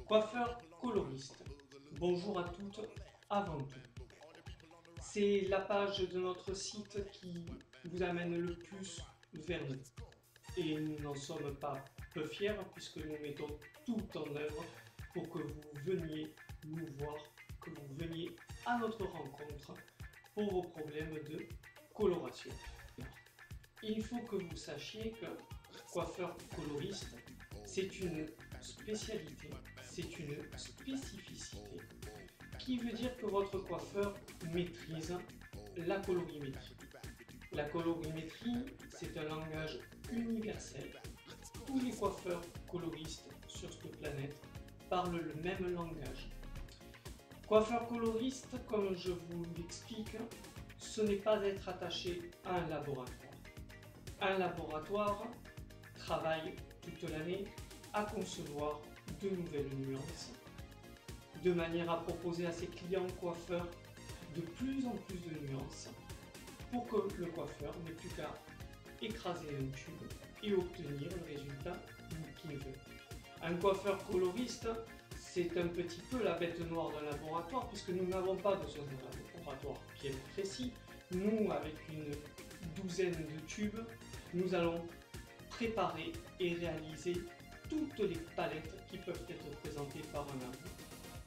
Coiffeur coloriste. Bonjour à toutes, avant tout. C'est la page de notre site qui vous amène le plus vers nous. Et nous n'en sommes pas peu fiers puisque nous mettons tout en œuvre pour que vous veniez nous voir, que vous veniez à notre rencontre pour vos problèmes de coloration. Il faut que vous sachiez que coiffeur coloriste, c'est une spécialité, c'est une spécificité qui veut dire que votre coiffeur maîtrise la colorimétrie. La colorimétrie, c'est un langage universel. Tous les coiffeurs coloristes sur cette planète parlent le même langage. Coiffeur coloriste, comme je vous l'explique, ce n'est pas être attaché à un laboratoire. Un laboratoire travaille toute l'année à concevoir de nouvelles nuances, de manière à proposer à ses clients coiffeurs de plus en plus de nuances, pour que le coiffeur n'ait plus qu'à écraser un tube et obtenir le résultat qu'il veut. Un coiffeur coloriste, c'est un petit peu la bête noire d'un laboratoire, puisque nous n'avons pas besoin d'un laboratoire bien précis. Nous, avec une douzaine de tubes, nous allons préparer et réaliser toutes les palettes qui peuvent être présentées par un labo.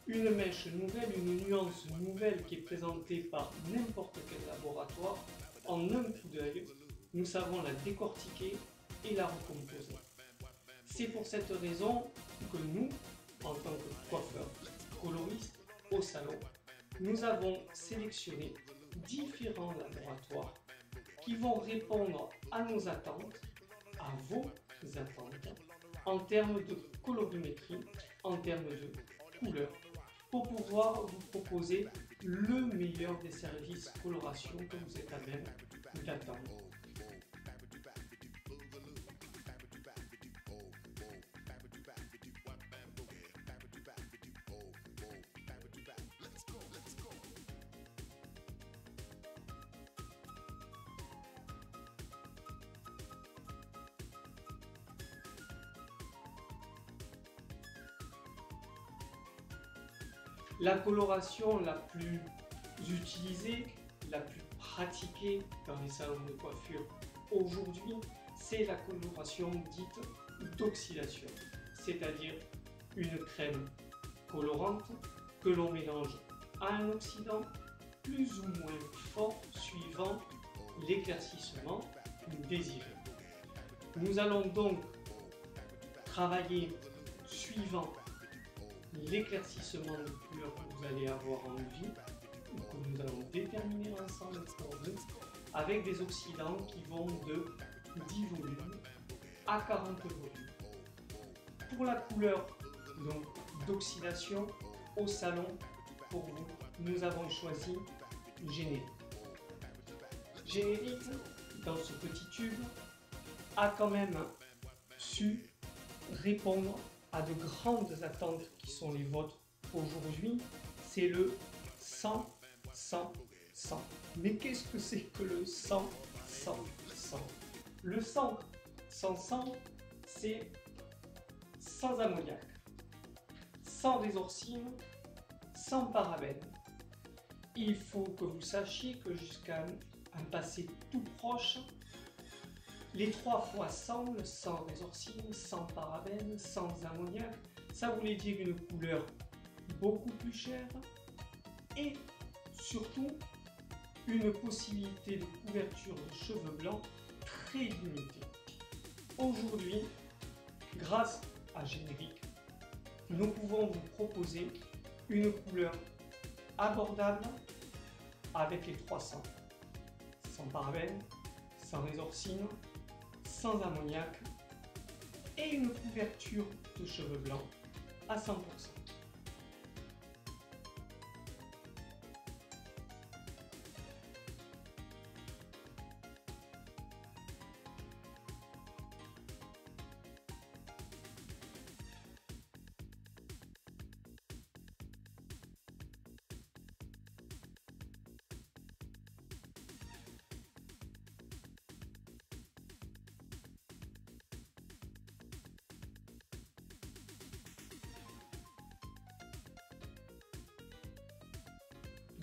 Une mèche nouvelle, une nuance nouvelle qui est présentée par n'importe quel laboratoire, en un coup d'œil, nous savons la décortiquer et la recomposer. C'est pour cette raison que nous, en tant que coiffeurs coloristes au salon, nous avons sélectionné différents laboratoires qui vont répondre à nos attentes, à vos attentes, en termes de colorimétrie, en termes de couleur, pour pouvoir vous proposer le meilleur des services coloration que vous êtes à même d'attendre. La coloration la plus utilisée, la plus pratiquée dans les salons de coiffure aujourd'hui, c'est la coloration dite d'oxydation, c'est-à-dire une crème colorante que l'on mélange à un oxydant plus ou moins fort suivant l'éclaircissement désiré. Nous allons donc travailler suivant l'éclaircissement de couleur que vous allez avoir envie, ou que nous allons déterminer ensemble pour vous, avec des oxydants qui vont de 10 volumes à 40 volumes. Pour la couleur d'oxydation au salon, pour vous, nous avons choisi Générique. Générique, dans ce petit tube, a quand même su répondre à de grandes attentes qui sont les vôtres aujourd'hui, c'est le 100, 100, 100. Mais qu'est-ce que c'est que le 100, 100, 100? Le 100, 100, 100, c'est sans ammoniac, sans résorcine, sans parabènes. Il faut que vous sachiez que jusqu'à un passé tout proche, les 3 fois 100, sans résorcine, sans parabènes, sans ammoniac, ça voulait dire une couleur beaucoup plus chère et surtout une possibilité de couverture de cheveux blancs très limitée. Aujourd'hui, grâce à Générique, nous pouvons vous proposer une couleur abordable avec les 300, sans parabènes, sans résorcine, sans ammoniac et une couverture de cheveux blancs à 100%.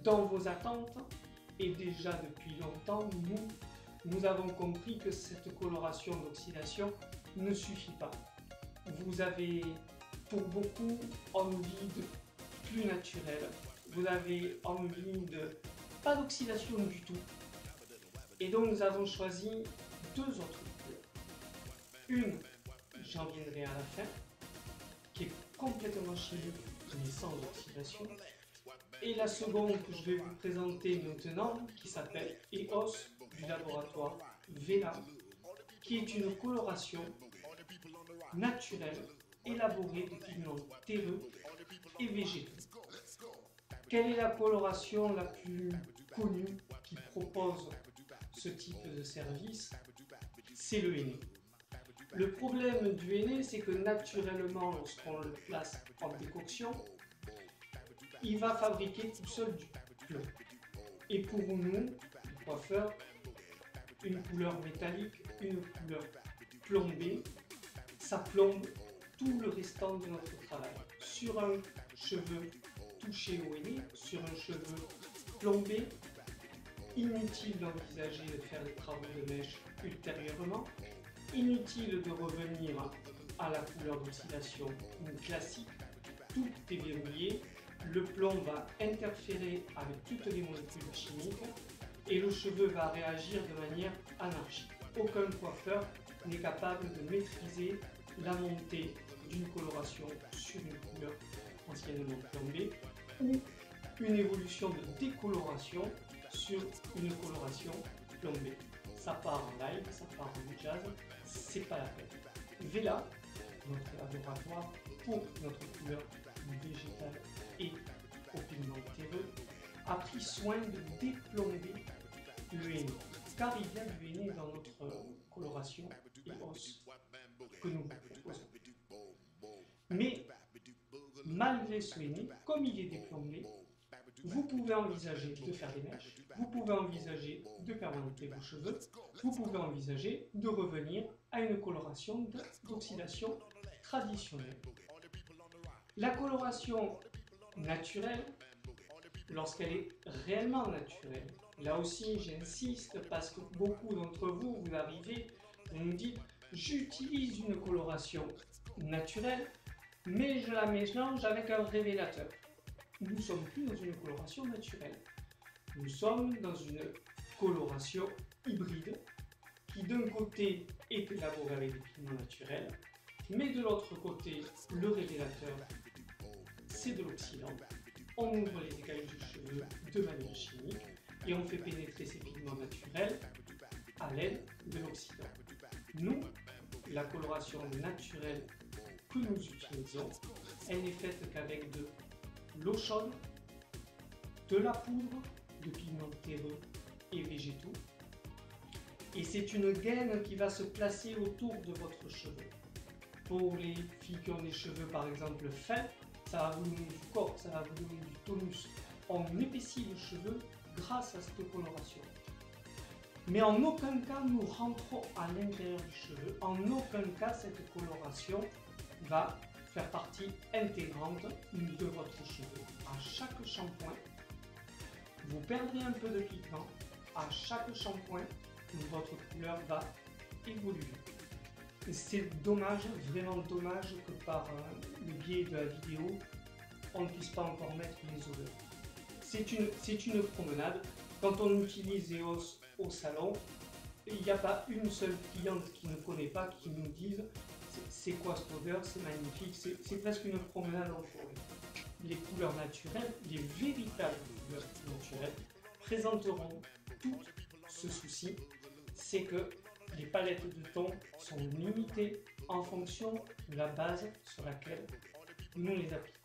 dans vos attentes, et déjà depuis longtemps, nous avons compris que cette coloration d'oxydation ne suffit pas. Vous avez pour beaucoup envie de plus naturel, vous avez envie de pas d'oxydation du tout. Et donc nous avons choisi deux autres couleurs. Une, j'en viendrai à la fin, qui est complètement chimique mais sans oxydation. Et la seconde que je vais vous présenter maintenant, qui s'appelle EOS du laboratoire Vela, qui est une coloration naturelle élaborée de pigments terreux et végétaux. Quelle est la coloration la plus connue qui propose ce type de service? C'est le henné. Le problème du henné, c'est que naturellement, lorsqu'on le place en décoction, il va fabriquer tout seul du plomb. Et pour nous, les coiffeurs, une couleur métallique, une couleur plombée, ça plombe tout le restant de notre travail. Sur un cheveu touché au henné, sur un cheveu plombé, inutile d'envisager de faire des travaux de mèche ultérieurement, inutile de revenir à la couleur d'oxydation classique, tout est verrouillé, le plomb va interférer avec toutes les molécules chimiques et le cheveu va réagir de manière anarchique. Aucun coiffeur n'est capable de maîtriser la montée d'une coloration sur une couleur anciennement plombée ou une évolution de décoloration sur une coloration plombée. Ça part en live, ça part en jazz, c'est pas la peine. Vela, notre laboratoire pour notre couleur végétale et au pigment terreux, a pris soin de déplomber le henné, car il y a du henné dans notre coloration EOS que nous proposons. Mais malgré ce henné, comme il est déplombé, vous pouvez envisager de faire des mèches, vous pouvez envisager de permanenter vos cheveux, vous pouvez envisager de revenir à une coloration d'oxydation traditionnelle. La coloration naturelle, lorsqu'elle est réellement naturelle, là aussi j'insiste parce que beaucoup d'entre vous, vous arrivez, vous nous dites j'utilise une coloration naturelle, mais je la mélange avec un révélateur. Nous ne sommes plus dans une coloration naturelle. Nous sommes dans une coloration hybride qui d'un côté est élaborée avec des pigments naturels, mais de l'autre côté, le révélateur, c'est de l'oxydant. On ouvre les écailles du cheveu de manière chimique et on fait pénétrer ces pigments naturels à l'aide de l'oxydant. Nous, la coloration naturelle que nous utilisons, elle n'est faite qu'avec de l'eau chaude, de la poudre de pigments terreux et végétaux, et c'est une gaine qui va se placer autour de votre cheveu. Pour les filles qui ont des cheveux par exemple fins, ça va vous donner du corps, ça va vous donner du tonus. On épaissit le cheveu grâce à cette coloration. Mais en aucun cas nous rentrons à l'intérieur du cheveu, en aucun cas cette coloration va faire partie intégrante de votre cheveu. À chaque shampoing, vous perdrez un peu de pigment. À chaque shampoing, votre couleur va évoluer. C'est dommage, vraiment dommage que par le biais de la vidéo, on ne puisse pas encore mettre les odeurs. C'est une promenade. Quand on utilise EOS au salon, il n'y a pas une seule cliente qui ne connaît pas, qui nous dise c'est quoi cette odeur, c'est magnifique, c'est presque une promenade en forêt. Les couleurs naturelles, les véritables couleurs naturelles, présenteront tout ce souci, c'est que les palettes de tons sont limitées en fonction de la base sur laquelle nous les appliquons.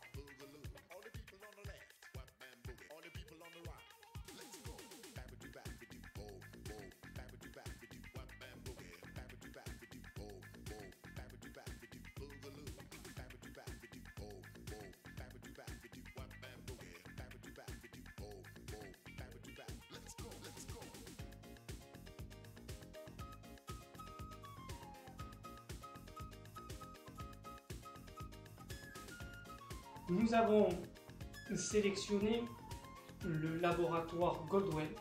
Nous avons sélectionné le laboratoire Goldwell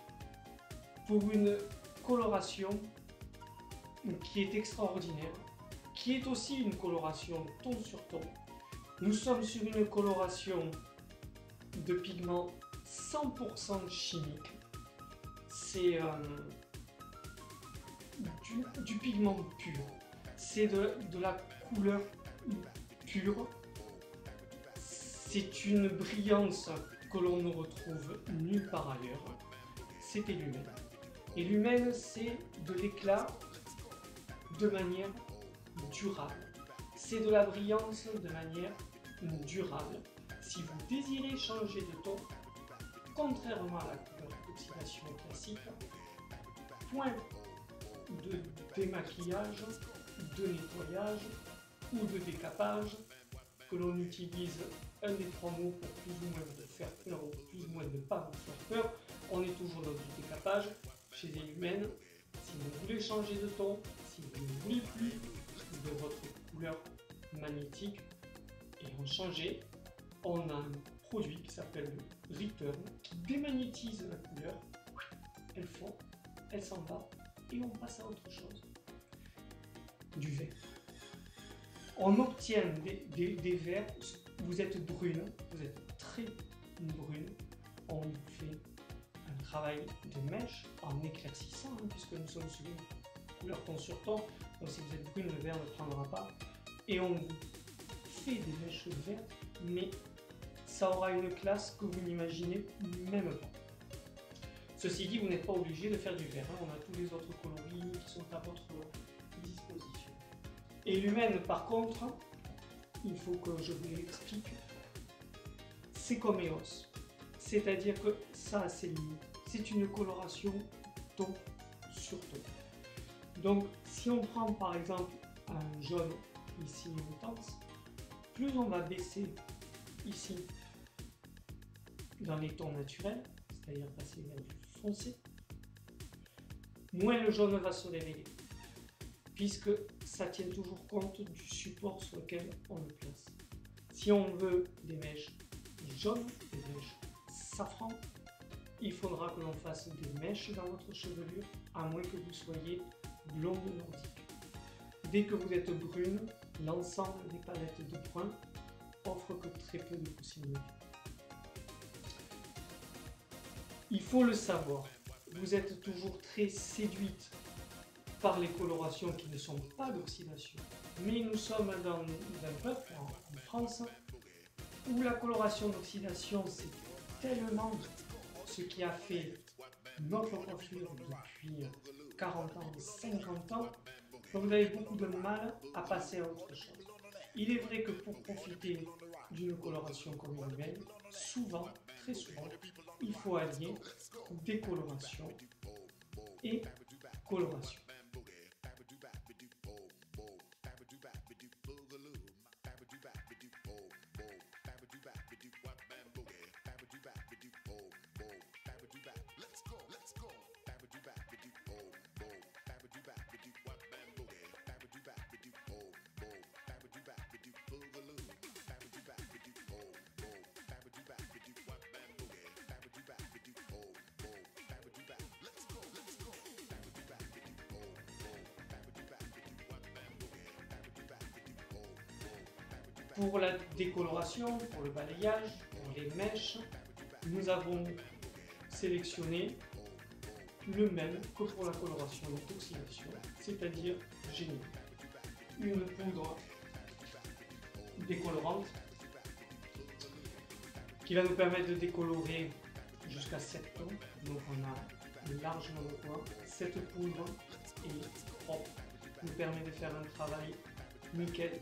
pour une coloration qui est extraordinaire, qui est aussi une coloration ton sur ton. Nous sommes sur une coloration de pigments 100% chimiques. C'est du pigment pur. C'est de la couleur pure. C'est une brillance que l'on ne retrouve nulle part ailleurs. C'est Illumen. Illumen, c'est de l'éclat de manière durable. C'est de la brillance de manière durable. Si vous désirez changer de ton, contrairement à la couleur d'oxydation classique, point de démaquillage, de nettoyage ou de décapage, que l'on utilise un des trois mots pour plus ou moins vous faire peur ou plus ou moins ne pas vous faire peur, on est toujours dans du décapage. Chez Illumen, si vous voulez changer de ton, si vous ne voulez plus de votre couleur magnétique et en changer, on a un produit qui s'appelle le Return qui démagnétise la couleur, elle fond, elle s'en va et on passe à autre chose. Du vert. On obtient des verts, vous êtes brune, vous êtes très brune, on fait un travail de mèche en éclaircissant, puisque nous sommes sur une couleur ton sur ton, donc si vous êtes brune, le vert ne prendra pas, et on vous fait des mèches vertes, mais ça aura une classe que vous n'imaginez même pas. Ceci dit, vous n'êtes pas obligé de faire du vert, on a tous les autres coloris qui sont à votre disposition. Et Illumen, par contre, il faut que je vous l'explique, c'est comme EOS, c'est-à-dire que ça a ses limites. C'est une coloration ton sur ton. Donc, si on prend par exemple un jaune ici intense, plus on va baisser ici dans les tons naturels, c'est-à-dire passer vers du foncé, moins le jaune va se révéler, puisque ça tient toujours compte du support sur lequel on le place. Si on veut des mèches jaunes, des mèches safran, il faudra que l'on fasse des mèches dans votre chevelure, à moins que vous soyez blonde nordique. Dès que vous êtes brune, l'ensemble des palettes de brun offre que très peu de possibilités. Il faut le savoir, vous êtes toujours très séduite par les colorations qui ne sont pas d'oxydation. Mais nous sommes dans un peuple, en France, où la coloration d'oxydation, c'est tellement ce qui a fait notre coiffure depuis 40 ans, 50 ans, que vous avez beaucoup de mal à passer à autre chose. Il est vrai que pour profiter d'une coloration comme Illumen, souvent, très souvent, il faut allier décoloration et coloration. Pour la décoloration, pour le balayage, pour les mèches, nous avons sélectionné le même que pour la coloration d'oxydation, c'est-à-dire Génie. Une poudre décolorante qui va nous permettre de décolorer jusqu'à 7 tons, donc on a largement de quoi. Cette poudre est propre, nous permet de faire un travail nickel.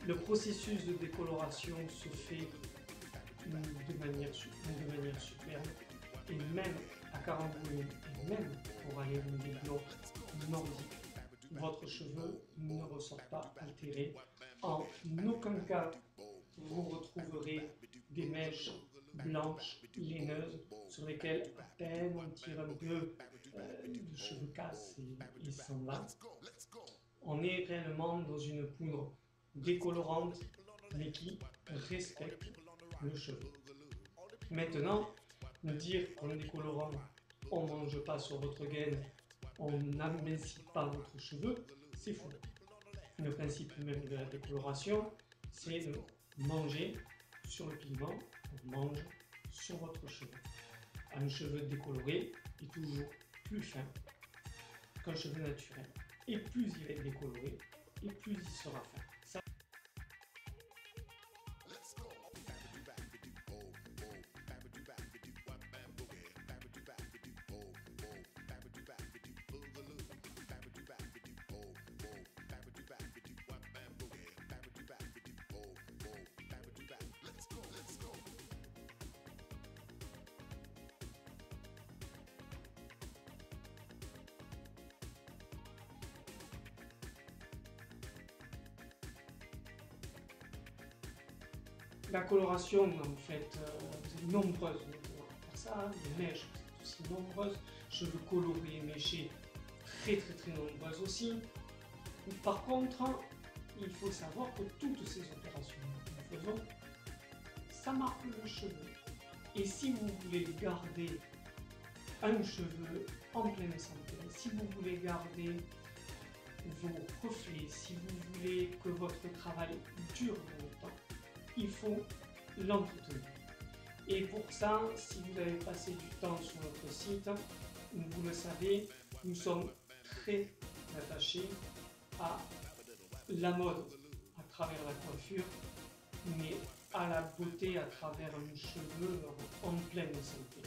Le processus de décoloration se fait de manière superbe, et même à 40 degrés, et même pour aller dans des blonds nordiques, votre cheveu ne ressort pas altéré. En aucun cas vous retrouverez des mèches blanches, laineuses, sur lesquelles à peine on tire un peu de cheveux cassent et s'en va. On est réellement dans une poudre décolorante, mais qui respecte le cheveu. Maintenant, dire qu'en décolorant, on ne mange pas sur votre gaine, on n'amincit pas votre cheveu, c'est faux. Le principe même de la décoloration, c'est de manger sur le pigment, on mange sur votre cheveu. Un cheveu décoloré est toujours plus fin qu'un cheveu naturel. Et plus il va être décoloré, et plus il sera fin. Ça... La coloration, en fait, vous êtes nombreuses maintenant à faire ça, les mèches, vous êtes aussi nombreuses, cheveux colorés et méchés, très nombreuses aussi. Par contre, il faut savoir que toutes ces opérations que nous faisons, ça marque le cheveu. Et si vous voulez garder un cheveu en pleine santé, si vous voulez garder vos reflets, si vous voulez que votre travail dure longtemps, il faut l'entretenir. Et pour ça, si vous avez passé du temps sur notre site, vous le savez, nous sommes très attachés à la mode à travers la coiffure, mais à la beauté à travers un cheveu en pleine santé.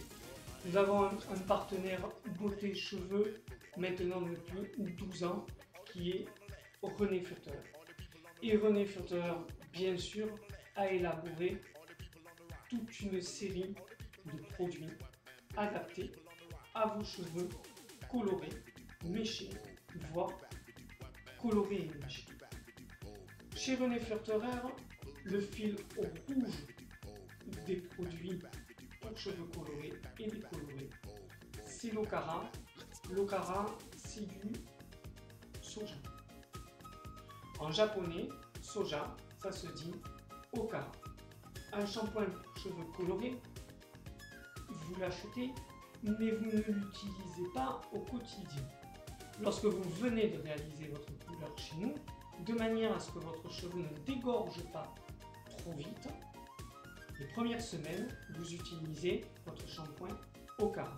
Nous avons un partenaire beauté cheveux maintenant depuis 12 ans qui est René Futter. Et René Futter, bien sûr, a élaboré toute une série de produits adaptés à vos cheveux colorés, méchés, voire colorés et méchés. Chez René Furterer, le fil rouge des produits pour cheveux colorés et décolorés, c'est l'Okara. L'Okara, c'est du soja. En japonais, soja, ça se dit Okara. Un shampoing pour cheveux colorés, vous l'achetez, mais vous ne l'utilisez pas au quotidien. Lorsque vous venez de réaliser votre couleur chez nous, de manière à ce que votre cheveu ne dégorge pas trop vite, les premières semaines, vous utilisez votre shampoing Okara.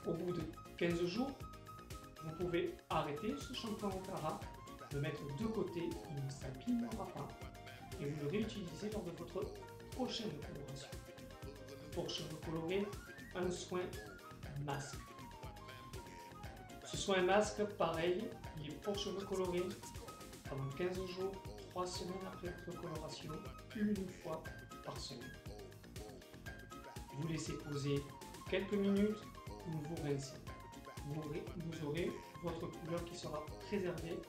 Au bout de 15 jours, vous pouvez arrêter ce shampoing Okara, le mettre de côté, il ne s'abîmera pas, et vous le réutilisez lors de votre prochaine coloration. Pour cheveux colorés, un soin masque. Ce soin masque, pareil, il est pour cheveux colorés pendant 15 jours, 3 semaines après votre coloration, une fois par semaine. Vous laissez poser quelques minutes, vous rincez. Vous aurez votre couleur qui sera préservée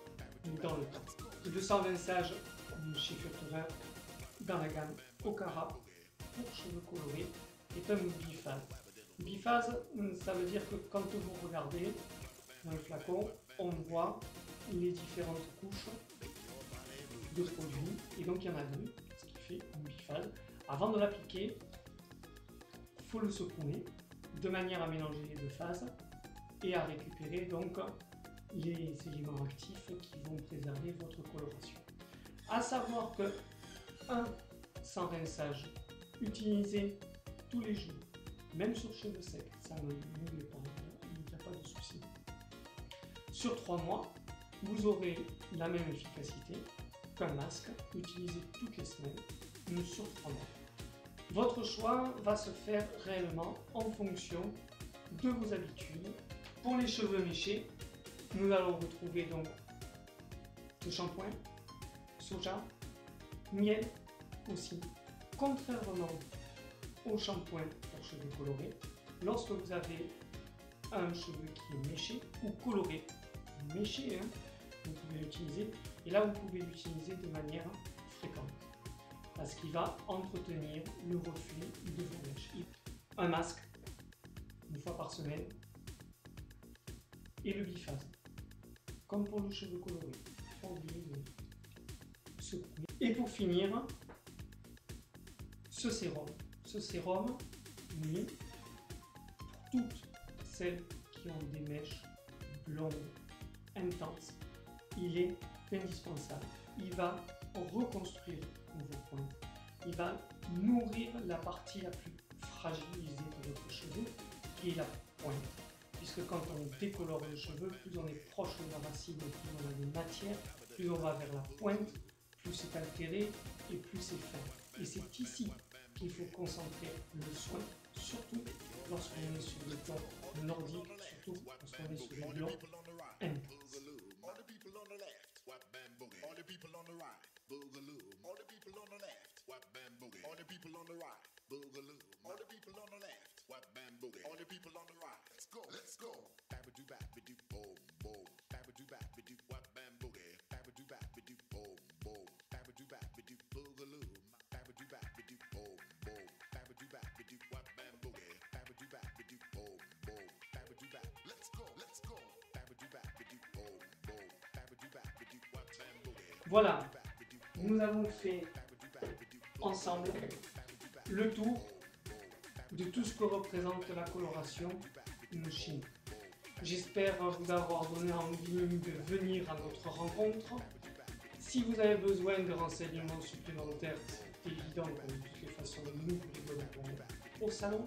dans le temps. 200 rinçages chez Furterer dans la gamme Okara pour cheveux colorés est un biphase. Biphase, ça veut dire que quand vous regardez dans le flacon, on voit les différentes couches de produits, et donc il y en a deux, ce qui fait un biphase. Avant de l'appliquer, il faut le secouer de manière à mélanger les deux phases et à récupérer donc les éléments actifs qui vont préserver votre coloration. À savoir que sans rinçage, utilisé tous les jours, même sur cheveux secs, ça ne l'est pas, il n'y a pas de souci. Sur 3 mois, vous aurez la même efficacité qu'un masque utilisé toutes les semaines, sur 3 mois. Votre choix va se faire réellement en fonction de vos habitudes. Pour les cheveux méchés, nous allons retrouver donc le shampoing, soja, miel aussi. Contrairement au shampoing pour cheveux colorés, lorsque vous avez un cheveu qui est méché ou coloré, méché, vous pouvez l'utiliser, et là vous pouvez l'utiliser de manière fréquente parce qu'il va entretenir le reflux de vos mèches. Un masque une fois par semaine et le biphase comme pour le cheveu coloré, pas oublier de secouer. Et pour finir, ce sérum nuit. Pour toutes celles qui ont des mèches blondes, intenses, il est indispensable. Il va reconstruire vos pointes. Il va nourrir la partie la plus fragilisée de votre cheveu, qui est la pointe. Puisque quand on décolore le cheveu, plus on est proche de la racine, plus on a de matière, plus on va vers la pointe, plus c'est altéré et plus c'est fin. Et c'est ici qu'il faut concentrer le soin, surtout lorsqu'on est sur le plan nordique, surtout lorsqu'on est sur les blancs intenses. Voilà, nous avons fait ensemble le tour de tout ce que représente la coloration chimique. J'espère vous avoir donné envie de venir à notre rencontre. Si vous avez besoin de renseignements supplémentaires, c'est évident que de toutes les façons nous vous les donnerons au salon.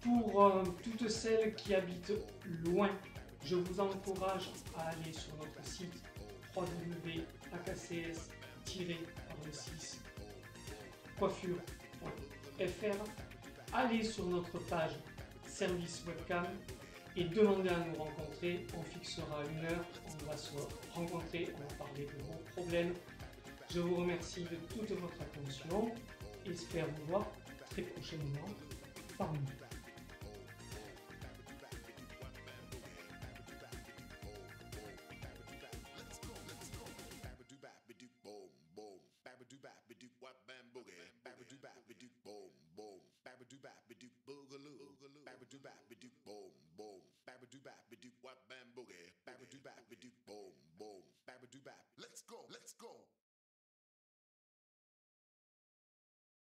Pour toutes celles qui habitent loin, je vous encourage à aller sur notre site www.akcs-coiffure.fr, allez sur notre page service webcam et demandez à nous rencontrer. On fixera une heure, on va se rencontrer, on va parler de vos problèmes. Je vous remercie de toute votre attention et espère vous voir très prochainement parmi nous.